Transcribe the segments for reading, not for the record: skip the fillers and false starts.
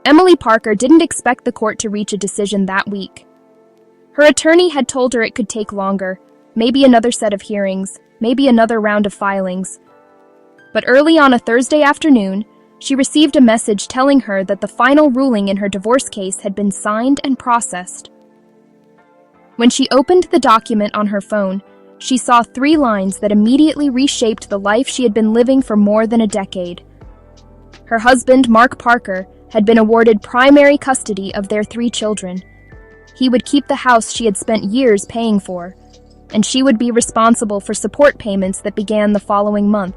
Emily Parker didn't expect the court to reach a decision that week. Her attorney had told her it could take longer, maybe another set of hearings, maybe another round of filings. But early on a Thursday afternoon, she received a message telling her that the final ruling in her divorce case had been signed and processed. When she opened the document on her phone, she saw 3 lines that immediately reshaped the life she had been living for more than a decade. Her husband, Mark Parker, had been awarded primary custody of their 3 children. He would keep the house she had spent years paying for, and she would be responsible for support payments that began the following month.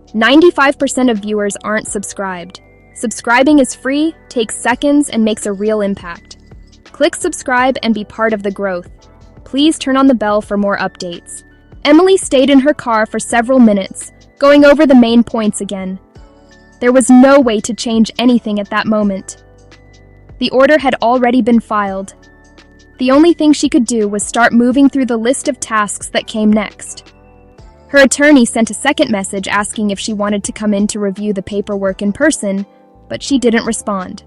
95% of viewers aren't subscribed. Subscribing is free, takes seconds, and makes a real impact. Click subscribe and be part of the growth. Please turn on the bell for more updates. Emily stayed in her car for several minutes, going over the main points again. There was no way to change anything at that moment. The order had already been filed. The only thing she could do was start moving through the list of tasks that came next. Her attorney sent a second message asking if she wanted to come in to review the paperwork in person, but she didn't respond.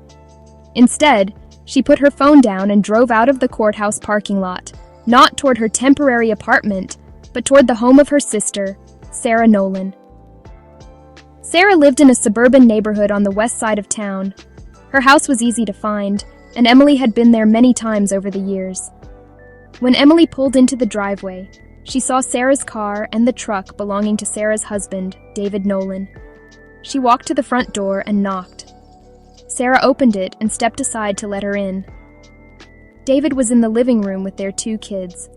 Instead, she put her phone down and drove out of the courthouse parking lot, not toward her temporary apartment, but toward the home of her sister, Sarah Nolan. Sarah lived in a suburban neighborhood on the west side of town. Her house was easy to find, and Emily had been there many times over the years. When Emily pulled into the driveway, she saw Sarah's car and the truck belonging to Sarah's husband, David Nolan. She walked to the front door and knocked. Sarah opened it and stepped aside to let her in. David was in the living room with their 2 kids.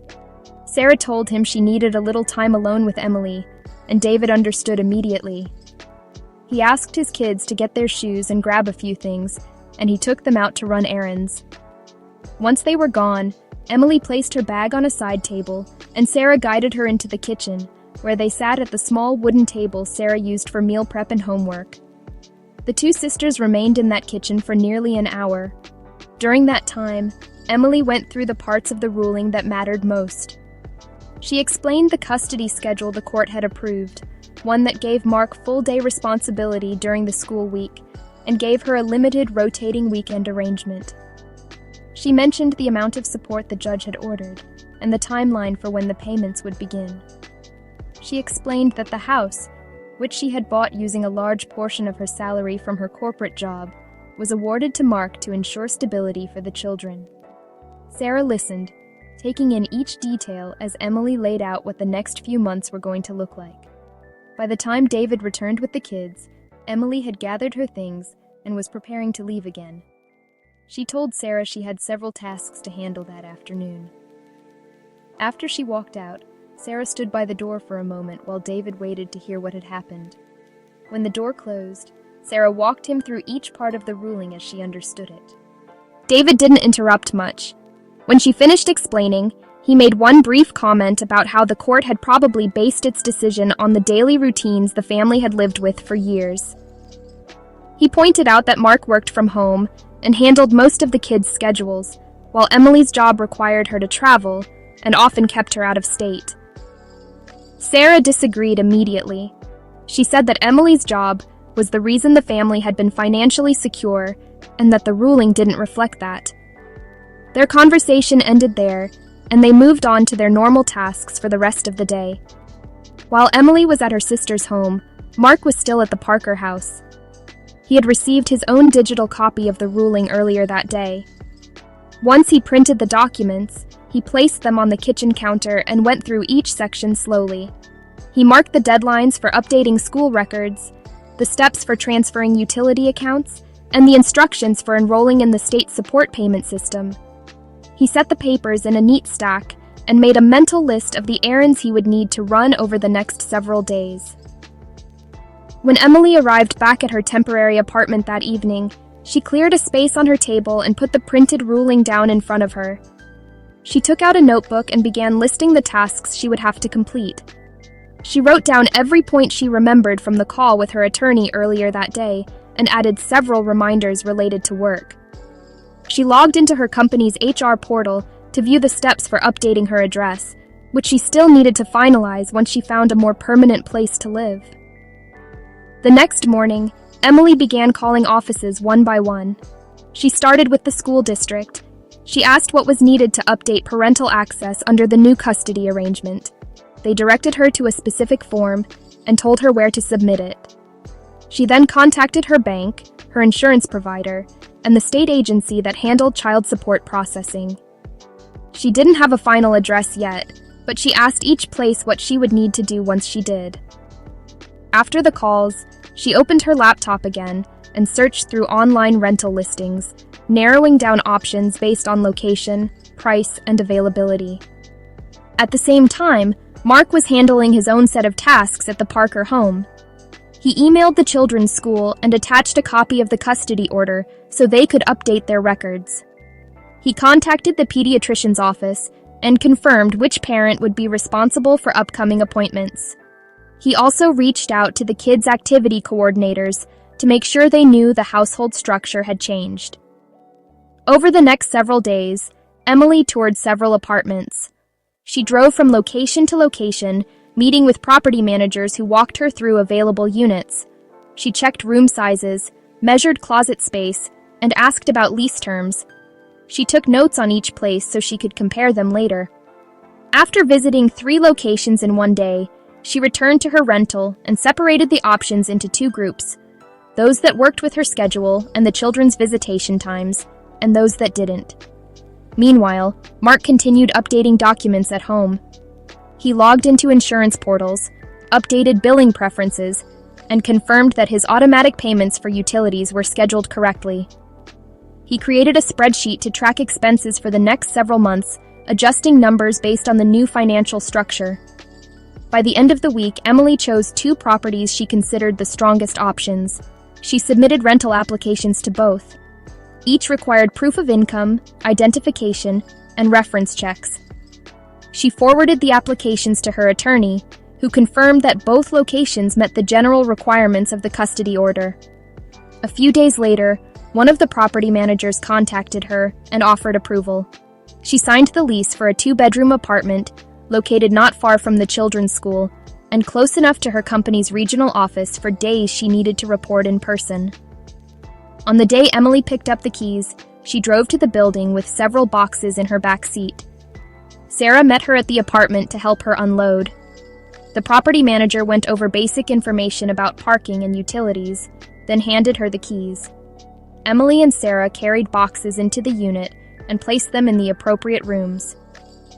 Sarah told him she needed a little time alone with Emily, and David understood immediately. He asked his kids to get their shoes and grab a few things, and he took them out to run errands. Once they were gone, Emily placed her bag on a side table, and Sarah guided her into the kitchen, where they sat at the small wooden table Sarah used for meal prep and homework. The 2 sisters remained in that kitchen for nearly an hour. During that time, Emily went through the parts of the ruling that mattered most. She explained the custody schedule the court had approved, one that gave Mark full-day responsibility during the school week, and gave her a limited rotating weekend arrangement. She mentioned the amount of support the judge had ordered, and the timeline for when the payments would begin. She explained that the house, which she had bought using a large portion of her salary from her corporate job, was awarded to Mark to ensure stability for the children. Sarah listened, taking in each detail as Emily laid out what the next few months were going to look like. By the time David returned with the kids, Emily had gathered her things and was preparing to leave again. She told Sarah she had several tasks to handle that afternoon. After she walked out, Sarah stood by the door for a moment while David waited to hear what had happened. When the door closed, Sarah walked him through each part of the ruling as she understood it. David didn't interrupt much. When she finished explaining, he made one brief comment about how the court had probably based its decision on the daily routines the family had lived with for years. He pointed out that Mark worked from home and handled most of the kids' schedules, while Emily's job required her to travel and often kept her out of state. Sarah disagreed immediately. She said that Emily's job was the reason the family had been financially secure and that the ruling didn't reflect that. Their conversation ended there, and they moved on to their normal tasks for the rest of the day. While Emily was at her sister's home, Mark was still at the Parker house. He had received his own digital copy of the ruling earlier that day. Once he printed the documents, he placed them on the kitchen counter and went through each section slowly. He marked the deadlines for updating school records, the steps for transferring utility accounts, and the instructions for enrolling in the state support payment system. He set the papers in a neat stack and made a mental list of the errands he would need to run over the next several days. When Emily arrived back at her temporary apartment that evening, she cleared a space on her table and put the printed ruling down in front of her. She took out a notebook and began listing the tasks she would have to complete. She wrote down every point she remembered from the call with her attorney earlier that day and added several reminders related to work. She logged into her company's HR portal to view the steps for updating her address, which she still needed to finalize once she found a more permanent place to live. The next morning, Emily began calling offices one by one. She started with the school district. She asked what was needed to update parental access under the new custody arrangement. They directed her to a specific form and told her where to submit it. She then contacted her bank, her insurance provider, and the state agency that handled child support processing. She didn't have a final address yet, but she asked each place what she would need to do once she did. After the calls, she opened her laptop again and searched through online rental listings, narrowing down options based on location, price, and availability. At the same time, Mark was handling his own set of tasks at the Parker home. He emailed the children's school and attached a copy of the custody order so they could update their records. He contacted the pediatrician's office and confirmed which parent would be responsible for upcoming appointments. He also reached out to the kids' activity coordinators to make sure they knew the household structure had changed. Over the next several days, Emily toured several apartments. She drove from location to location, meeting with property managers who walked her through available units. She checked room sizes, measured closet space, and asked about lease terms. She took notes on each place so she could compare them later. After visiting 3 locations in one day, she returned to her rental and separated the options into 2 groups, those that worked with her schedule and the children's visitation times, and those that didn't. Meanwhile, Mark continued updating documents at home. He logged into insurance portals, updated billing preferences, and confirmed that his automatic payments for utilities were scheduled correctly. He created a spreadsheet to track expenses for the next several months, adjusting numbers based on the new financial structure. By the end of the week, Emily chose 2 properties she considered the strongest options. She submitted rental applications to both. Each required proof of income, identification, and reference checks. She forwarded the applications to her attorney, who confirmed that both locations met the general requirements of the custody order. A few days later, one of the property managers contacted her and offered approval. She signed the lease for a 2-bedroom apartment located not far from the children's school and close enough to her company's regional office for days she needed to report in person. On the day Emily picked up the keys, she drove to the building with several boxes in her back seat. Sarah met her at the apartment to help her unload. The property manager went over basic information about parking and utilities, then handed her the keys. Emily and Sarah carried boxes into the unit and placed them in the appropriate rooms.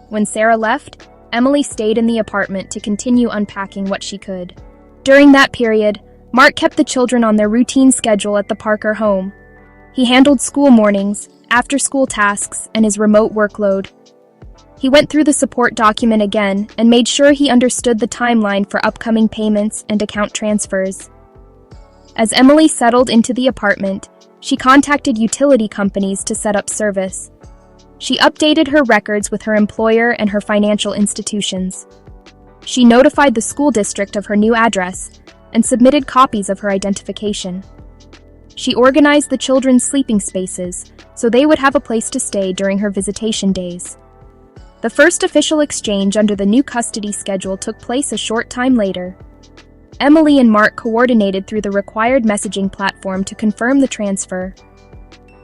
When Sarah left, Emily stayed in the apartment to continue unpacking what she could. During that period, Mark kept the children on their routine schedule at the Parker home. He handled school mornings, after-school tasks, and his remote workload. He went through the support document again and made sure he understood the timeline for upcoming payments and account transfers. As Emily settled into the apartment, she contacted utility companies to set up service. She updated her records with her employer and her financial institutions. She notified the school district of her new address and submitted copies of her identification. She organized the children's sleeping spaces so they would have a place to stay during her visitation days. The first official exchange under the new custody schedule took place a short time later. Emily and Mark coordinated through the required messaging platform to confirm the transfer.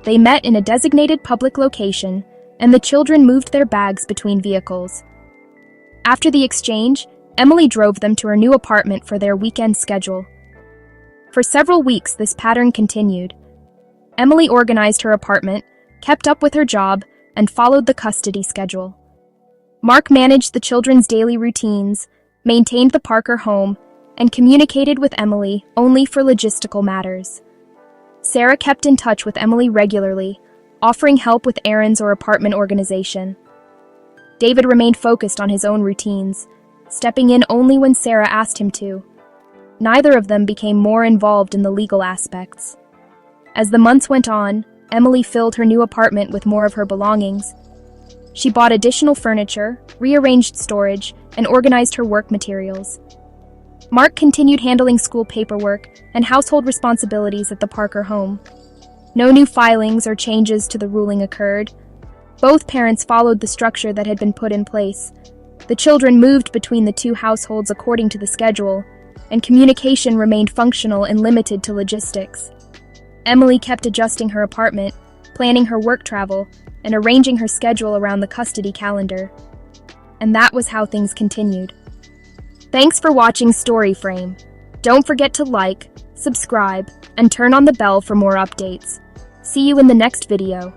They met in a designated public location, and the children moved their bags between vehicles. After the exchange, Emily drove them to her new apartment for their weekend schedule. For several weeks, this pattern continued. Emily organized her apartment, kept up with her job, and followed the custody schedule. Mark managed the children's daily routines, maintained the Parker home, and communicated with Emily only for logistical matters. Sarah kept in touch with Emily regularly, offering help with errands or apartment organization. David remained focused on his own routines, stepping in only when Sarah asked him to. Neither of them became more involved in the legal aspects. As the months went on, Emily filled her new apartment with more of her belongings. She bought additional furniture, rearranged storage, and organized her work materials. Mark continued handling school paperwork and household responsibilities at the Parker home. No new filings or changes to the ruling occurred. Both parents followed the structure that had been put in place. The children moved between the two households according to the schedule, and communication remained functional and limited to logistics. Emily kept adjusting her apartment, planning her work travel, and arranging her schedule around the custody calendar. And that was how things continued. Thanks for watching Story Frame. Don't forget to like, subscribe, and turn on the bell for more updates. See you in the next video.